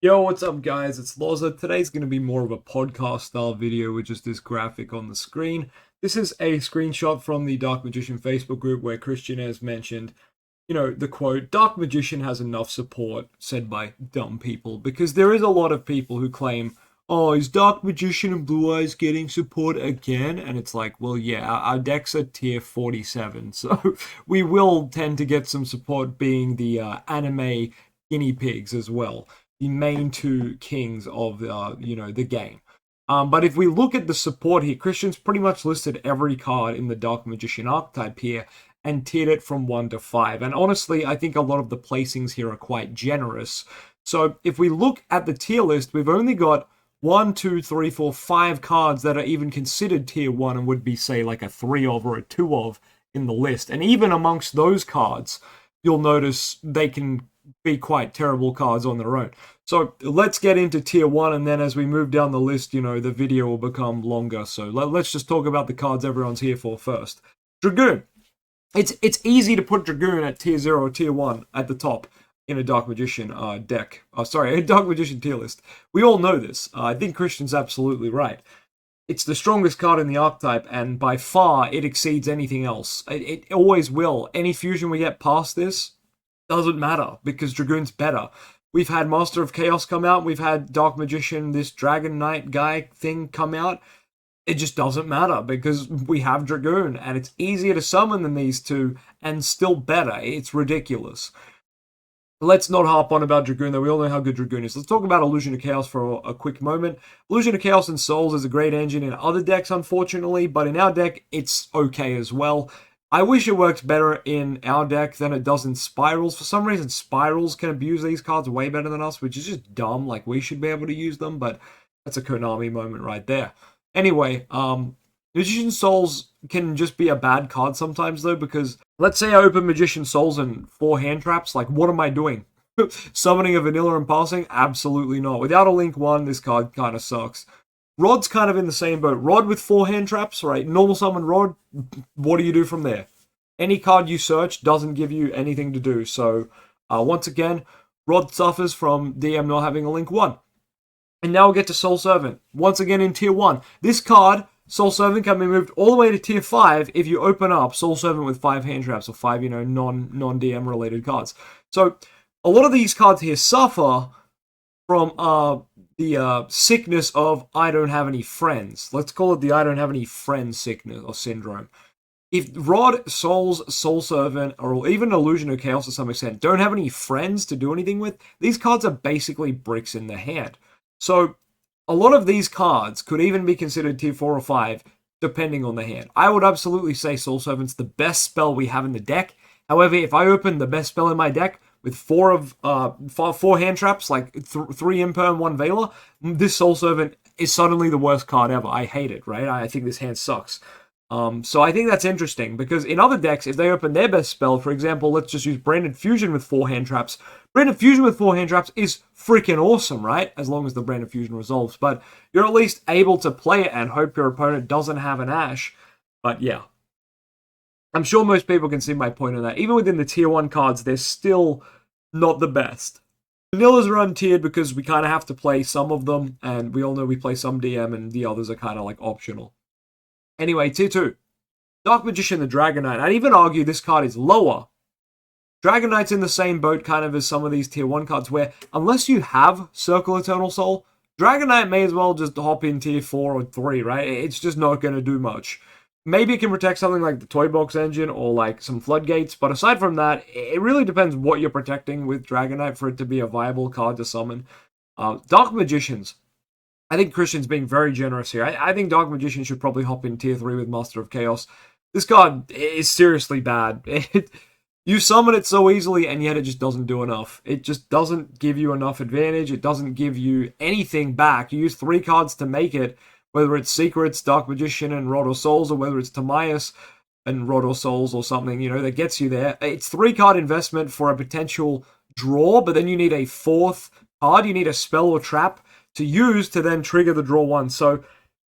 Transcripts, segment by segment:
Yo, what's up, guys? It's LOZA. Today's going to be more of a podcast style video with just this graphic on the screen. This is a screenshot from the Dark Magician Facebook group where Christian has mentioned, the quote, Dark Magician has enough support, said by dumb people, because there is a lot of people who claim, oh, is Dark Magician and Blue Eyes getting support again? And it's like, well, yeah, our decks are tier 47, so we will tend to get some support being the anime guinea pigs as well, the main two kings of the game. But if we look at the support here, Christian's pretty much listed every card in the Dark Magician archetype here and tiered it from 1 to 5. And honestly, I think a lot of the placings here are quite generous. So if we look at the tier list, we've only got 1, 2, 3, 4, 5 cards that are even considered tier 1 and would be, say, like a 3 of or a 2 of in the list. And even amongst those cards, you'll notice they can be quite terrible cards on their own. So let's get into tier 1, and then as we move down the list, the video will become longer. So let's just talk about the cards everyone's here for first. Dragoon. It's easy to put Dragoon at tier 0 or tier 1 at the top in a Dark Magician deck. A Dark Magician tier list. We all know this. I think Christian's absolutely right. It's the strongest card in the archetype, and by far it exceeds anything else. It always will. Any fusion we get past this doesn't matter, because Dragoon's better. We've had Master of Chaos come out, we've had Dark Magician, this Dragon Knight guy thing come out. It just doesn't matter, because we have Dragoon, and it's easier to summon than these two, and still better. It's ridiculous. Let's not harp on about Dragoon, though. We all know how good Dragoon is. Let's talk about Illusion of Chaos for a quick moment. Illusion of Chaos and Souls is a great engine in other decks, unfortunately, but in our deck, it's okay as well. I wish it worked better in our deck than it does in Spirals. For some reason, Spirals can abuse these cards way better than us, which is just dumb. Like, we should be able to use them, but that's a Konami moment right there. Anyway, Magician Souls can just be a bad card sometimes, though, because let's say I open Magician Souls and 4 hand traps. Like, what am I doing? Summoning a vanilla and passing? Absolutely not. Without a Link 1, this card kind of sucks. Rod's kind of in the same boat. Rod with 4 hand traps, right? Normal summon Rod, what do you do from there? Any card you search doesn't give you anything to do. So, once again, Rod suffers from DM not having a Link 1. And now we'll get to Soul Servant. Once again in Tier 1. This card, Soul Servant, can be moved all the way to Tier 5 if you open up Soul Servant with 5 hand traps or 5, non-DM related cards. So, a lot of these cards here suffer from the sickness of I don't have any friends. Let's call it the I don't have any friends sickness or syndrome. If Rod, Souls, Soul Servant, or even Illusion of Chaos to some extent don't have any friends to do anything with, these cards are basically bricks in the hand. So a lot of these cards could even be considered tier 4 or 5, depending on the hand. I would absolutely say Soul Servant's the best spell we have in the deck. However, if I open the best spell in my deck with 4 hand traps, like 3 Imper and 1 Veiler, this Soul Servant is suddenly the worst card ever. I hate it, right? I think this hand sucks. So I think that's interesting, because in other decks, if they open their best spell, for example, let's just use Branded Fusion with 4 hand traps. Branded Fusion with 4 hand traps is freaking awesome, right? As long as the Branded Fusion resolves. But you're at least able to play it and hope your opponent doesn't have an Ash. But yeah, I'm sure most people can see my point on that. Even within the tier 1 cards, they're still not the best. Vanillas are untiered because we kind of have to play some of them, and we all know we play some DM and the others are kind of like optional. Anyway, tier 2. Dark Magician, the Dragon Knight. I'd even argue this card is lower. Dragon Knight's in the same boat kind of as some of these tier 1 cards, where unless you have Circle Eternal Soul, Dragon Knight may as well just hop in tier 4 or 3, right? It's just not going to do much. Maybe it can protect something like the Toy Box Engine or like some Floodgates, but aside from that, it really depends what you're protecting with Dragon Knight for it to be a viable card to summon. Dark Magicians. I think Christian's being very generous here. I think Dark Magician should probably hop in tier 3 with Master of Chaos. This card is seriously bad. You summon it so easily, and yet it just doesn't do enough. It just doesn't give you enough advantage. It doesn't give you anything back. You use 3 cards to make it, whether it's Secrets, Dark Magician, and Rod or Souls, or whether it's Timaeus and Rod or Souls or something, that gets you there. It's 3-card investment for a potential draw, but then you need a 4th card. You need a spell or trap to use to then trigger the draw 1. So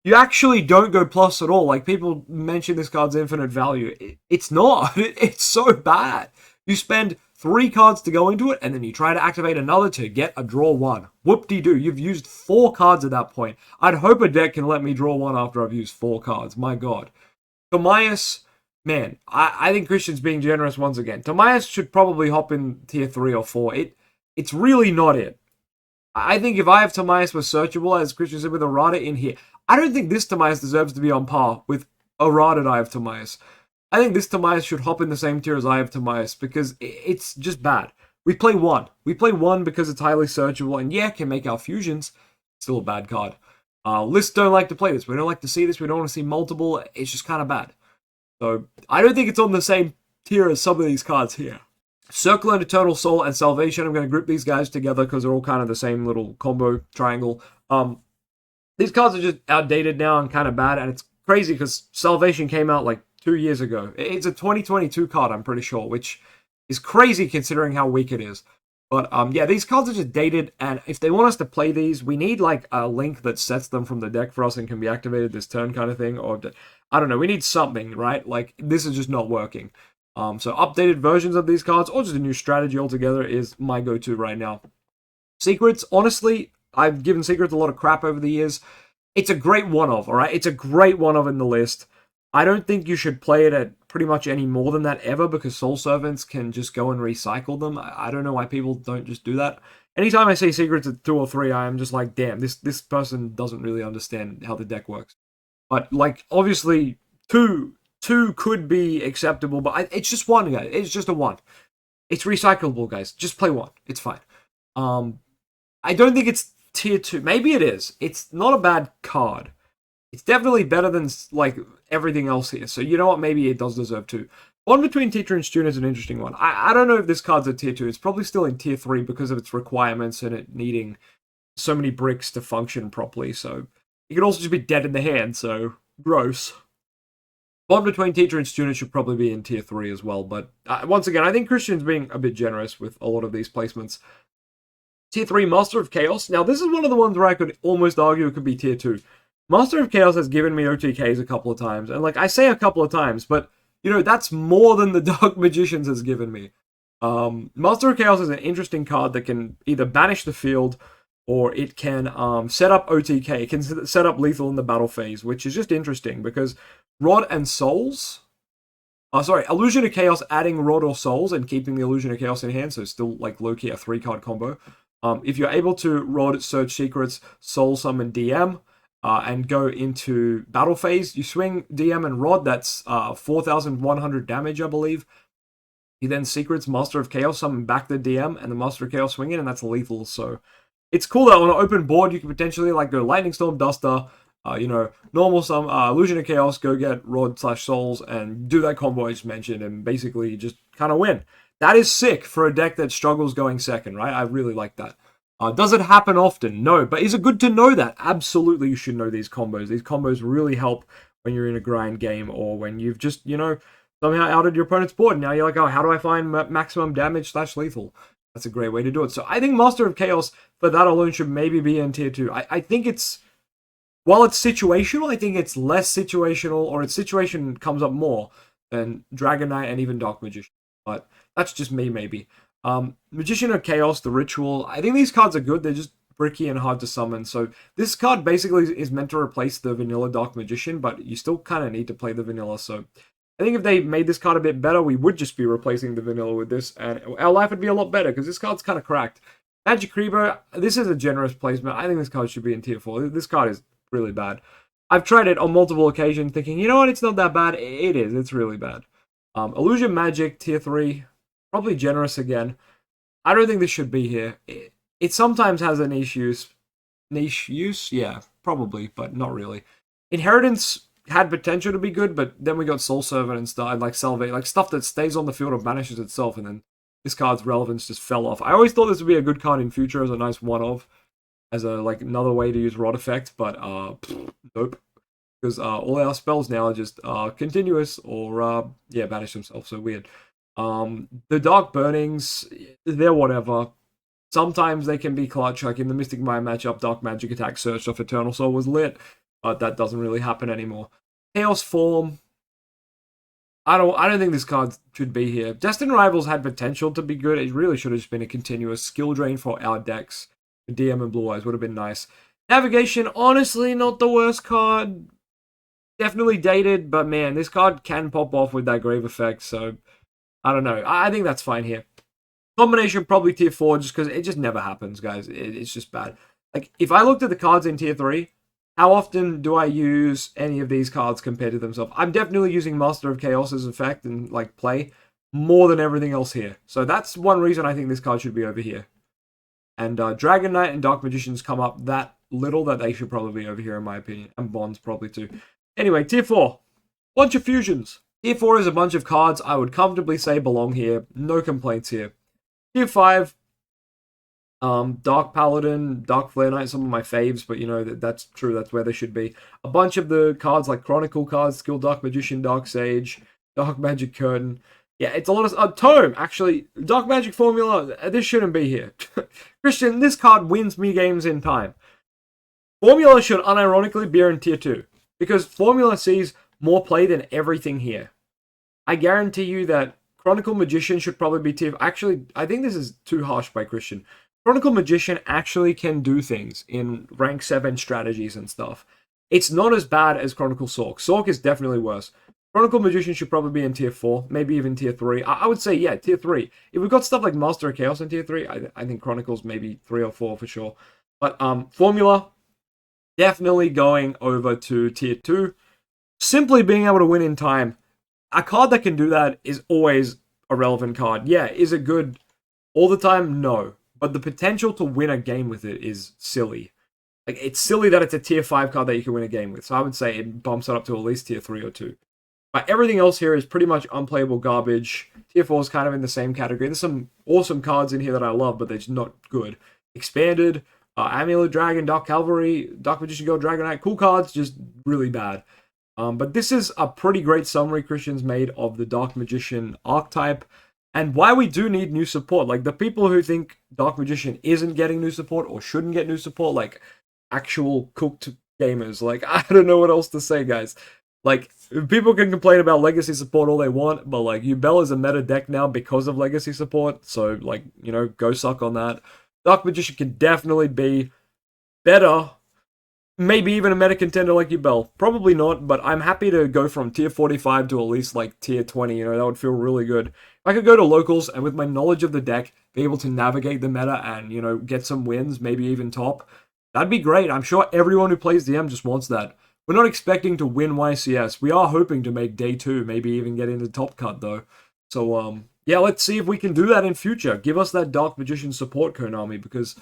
you actually don't go plus at all. Like, people mention this card's infinite value. It's not. It's so bad. You spend 3 cards to go into it, and then you try to activate another to get a draw 1. Whoop-de-doo, you've used 4 cards at that point. I'd hope a deck can let me draw 1 after I've used 4 cards, my god. Tomias, man, I think Christian's being generous once again. Tomias should probably hop in tier 3 or 4. It's really not it. I think if I have Tomias with searchable, as Christian said, with Errata in here, I don't think this Tomias deserves to be on par with Errata I have Tomias. I think this Tomias should hop in the same tier as I have Tomias because it's just bad. We play 1. We play 1 because it's highly searchable and yeah, can make our fusions. Still a bad card. Lists don't like to play this. We don't like to see this. We don't want to see multiple. It's just kind of bad. So I don't think it's on the same tier as some of these cards here. Circle and Eternal Soul and Salvation. I'm going to group these guys together because they're all kind of the same little combo triangle. These cards are just outdated now and kind of bad. And it's crazy because Salvation came out like 2 years ago. It's a 2022 card, I'm pretty sure, which is crazy considering how weak it is. But yeah, these cards are just dated, and if they want us to play these, we need like a link that sets them from the deck for us and can be activated this turn kind of thing. Or I don't know, we need something, right? Like this is just not working. So updated versions of these cards or just a new strategy altogether is my go-to right now. Secrets, honestly, I've given Secrets a lot of crap over the years. It's a great one-of, all right? It's a great one-of in the list. I don't think you should play it at pretty much any more than that ever because Soul Servants can just go and recycle them. I don't know why people don't just do that. Anytime I see Secrets at 2 or 3, I am just like, damn, this person doesn't really understand how the deck works. But, like, obviously, 2 could be acceptable, but it's just 1, guys. It's just a 1. It's recyclable, guys. Just play 1. It's fine. I don't think it's tier 2. Maybe it is. It's not a bad card. It's definitely better than, like, everything else here. So, you know what? Maybe it does deserve 2. One between Teacher and Student is an interesting one. I don't know if this card's a tier 2. It's probably still in tier 3 because of its requirements and it needing so many bricks to function properly. So, it could also just be dead in the hand. So, gross. One between Teacher and Student should probably be in tier 3 as well. But, once again, I think Christian's being a bit generous with a lot of these placements. Tier 3, Master of Chaos. Now, this is one of the ones where I could almost argue it could be tier 2. Master of Chaos has given me OTKs a couple of times. And, like, I say a couple of times, but, you know, that's more than the Dark Magicians has given me. Master of Chaos is an interesting card that can either banish the field or it can set up OTK. It can set up lethal in the battle phase, which is just interesting because Rod and Souls... Illusion of Chaos adding Rod or Souls and keeping the Illusion of Chaos in hand, so still, like, low-key a 3-card combo. If you're able to Rod, Search Secrets, Soul Summon DM... and go into battle phase. You swing DM and Rod, that's 4,100 damage, I believe. You then Secrets, Master of Chaos, summon back the DM, and the Master of Chaos swing in, and that's lethal. So it's cool that on an open board, you can potentially like go Lightning Storm, Duster, normal Illusion of Chaos, go get Rod/Souls, and do that combo I just mentioned, and basically just kind of win. That is sick for a deck that struggles going second, right? I really like that. Does it happen often? No. But is it good to know that? Absolutely, you should know these combos. These combos really help when you're in a grind game or when you've just, somehow outed your opponent's board. Now you're like, oh, how do I find maximum damage/lethal? That's a great way to do it. So I think Master of Chaos, for that alone, should maybe be in tier 2. I think it's, while it's situational, I think it's less situational, or its situation comes up more than Dragon Knight and even Dark Magician. But that's just me, maybe. Magician of Chaos, the Ritual. I think these cards are good. They're just bricky and hard to summon. So this card basically is meant to replace the vanilla Dark Magician, but you still kind of need to play the vanilla. So I think if they made this card a bit better, we would just be replacing the vanilla with this, and our life would be a lot better because this card's kind of cracked. Magic Reaver, this is a generous placement. I think this card should be in tier 4. This card is really bad. I've tried it on multiple occasions thinking, you know what, it's not that bad. It is. It's really bad. Illusion Magic, tier 3. Probably generous again. I don't think this should be here. It sometimes has a niche use. Niche use? Yeah, probably, but not really. Inheritance had potential to be good, but then we got Soul Servant and stuff, like Salvate, like stuff that stays on the field or banishes itself, and then this card's relevance just fell off. I always thought this would be a good card in future as a nice one-off, as a like another way to use Rod Effect, but nope. Because all our spells now are just continuous or banish themselves, so weird. The Dark Burnings, they're whatever. Sometimes they can be clutch, like in the Mystic Mind matchup, Dark Magic Attack Search off Eternal Soul was lit, but that doesn't really happen anymore. Chaos Form, I don't think this card should be here. Destined Rivals had potential to be good. It really should have just been a continuous skill drain for our decks. DM and Blue Eyes would have been nice. Navigation, honestly, not the worst card. Definitely dated, but man, this card can pop off with that Grave effect, so I don't know. I think that's fine here. Combination, probably tier 4, just because it just never happens, guys. It's just bad. Like, if I looked at the cards in tier 3, how often do I use any of these cards compared to themselves? I'm definitely using Master of Chaos's effect and, like, play more than everything else here. So that's one reason I think this card should be over here. And Dragon Knight and Dark Magicians come up that little that they should probably be over here, in my opinion. And Bonds probably too. Anyway, tier 4. Bunch of fusions. Tier 4 is a bunch of cards I would comfortably say belong here. No complaints here. Tier 5. Dark Paladin, Dark Flare Knight, some of my faves, but you know, that's true, that's where they should be. A bunch of the cards like Chronicle cards, Skill Dark Magician, Dark Sage, Dark Magic Curtain. Yeah, it's a lot of... Tome, actually. Dark Magic Formula, this shouldn't be here. Christian, this card wins me games in time. Formula should unironically be in tier 2. Because Formula sees more play than everything here. I guarantee you that Chronicle Magician should probably be tier... Actually, I think this is too harsh by Christian. Chronicle Magician actually can do things in rank 7 strategies and stuff. It's not as bad as Chronicle Sork. Sork is definitely worse. Chronicle Magician should probably be in tier 4, maybe even tier 3. I would say, yeah, tier 3. If we've got stuff like Master of Chaos in tier 3, I think Chronicle's maybe 3 or 4 for sure. But Formula, definitely going over to tier 2. Simply being able to win in time. A card that can do that is always a relevant card. Yeah, is it good all the time? No. But the potential to win a game with it is silly. Like, it's silly that it's a tier 5 card that you can win a game with. So I would say it bumps it up to at least tier 3 or 2. But everything else here is pretty much unplayable garbage. Tier 4 is kind of in the same category. There's some awesome cards in here that I love, but they're just not good. Expanded, Amulet Dragon, Dark Cavalry, Dark Magician Girl, Dragon Knight. Cool cards, just really bad. But this is a pretty great summary Christian's made of the Dark Magician archetype. And why we do need new support. Like, the people who think Dark Magician isn't getting new support or shouldn't get new support, like, actual cooked gamers. Like, I don't know what else to say, guys. Like, people can complain about legacy support all they want, but, like, Yubel is a meta deck now because of legacy support, so, like, you know, go suck on that. Dark Magician can definitely be better, maybe even a meta contender like Yubel. Probably not, but I'm happy to go from tier 45 to at least, like, tier 20, you know, that would feel really good. If I could go to locals and with my knowledge of the deck, be able to navigate the meta and, you know, get some wins, maybe even top, that'd be great. I'm sure everyone who plays DM just wants that. We're not expecting to win YCS. We are hoping to make day 2, maybe even get into top cut though. So, yeah, let's see if we can do that in future. Give us that Dark Magician support, Konami, because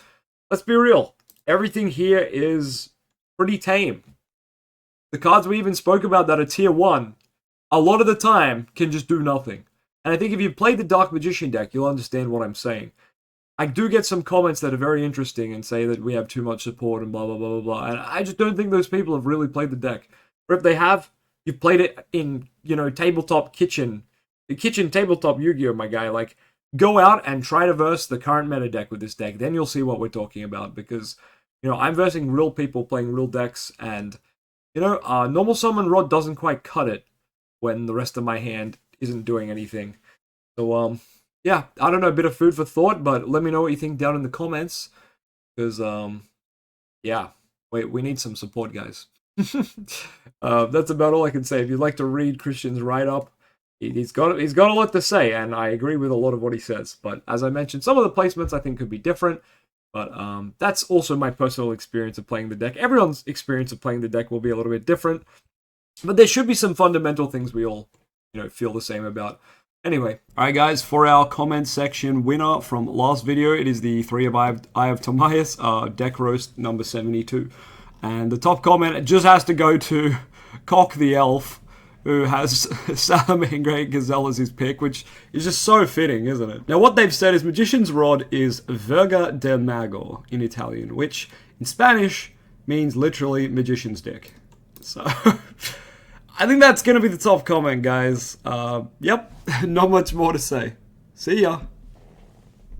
let's be real. Everything here is pretty tame. The cards we even spoke about that are tier 1, a lot of the time can just do nothing. And I think if you've played the Dark Magician deck, you'll understand what I'm saying. I do get some comments that are very interesting and say that we have too much support and blah, blah, blah, blah, blah. And I just don't think those people have really played the deck. Or if they have, you've played it in, you know, tabletop kitchen. The kitchen tabletop Yu-Gi-Oh, my guy. Like, go out and try to verse the current meta deck with this deck. Then you'll see what we're talking about. Because, you know, I'm versing real people playing real decks. And, you know, normal summon rod doesn't quite cut it when the rest of my hand isn't doing anything. So, yeah, I don't know, a bit of food for thought, but let me know what you think down in the comments. Because, yeah, we need some support, guys. That's about all I can say. If you'd like to read Christian's write-up, he's got a lot to say, and I agree with a lot of what he says. But as I mentioned, some of the placements I think could be different. But that's also my personal experience of playing the deck. Everyone's experience of playing the deck will be a little bit different. But there should be some fundamental things we all, you know, feel the same about. Anyway, alright guys, for our comment section winner from last video, it is the 3 of Eye of Timaeus, deck roast number 72. And the top comment just has to go to Cock the Elf, who has Salamander and Gazelle as his pick, which is just so fitting, isn't it? Now what they've said is Magician's Rod is Verga de Mago in Italian, which in Spanish means literally Magician's Dick. So... I think that's going to be the top comment, guys. Yep, not much more to say. See ya.